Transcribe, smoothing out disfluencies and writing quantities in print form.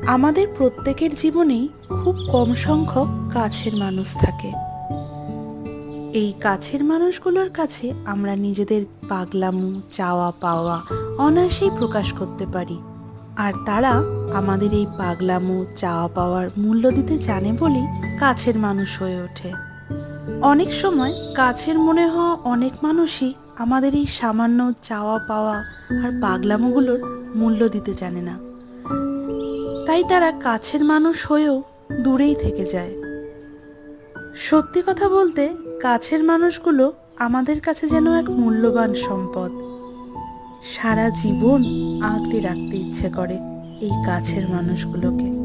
আমাদের প্রত্যেকের জীবনেই খুব কম সংখ্যক কাছের মানুষ থাকে। এই কাছের মানুষগুলোর কাছে আমরা নিজেদের পাগলামো, চাওয়া পাওয়া অনায়াসেই প্রকাশ করতে পারি। আর তারা আমাদের এই পাগলামো, চাওয়া পাওয়ার মূল্য দিতে জানে বলেই কাছের মানুষ হয়ে ওঠে। অনেক সময় কাছের মনে হওয়া অনেক মানুষই আমাদের এই সামান্য চাওয়া পাওয়া আর পাগলামোগুলোর মূল্য দিতে জানে না। তাই তারা কাছের মানুষ হয়েও দূরেই থেকে যায়। সত্যি কথা বলতে, কাছের মানুষগুলো আমাদের কাছে যেন এক মূল্যবান সম্পদ। সারা জীবন আগলে রাখতে ইচ্ছে করে এই কাছের মানুষগুলোকে।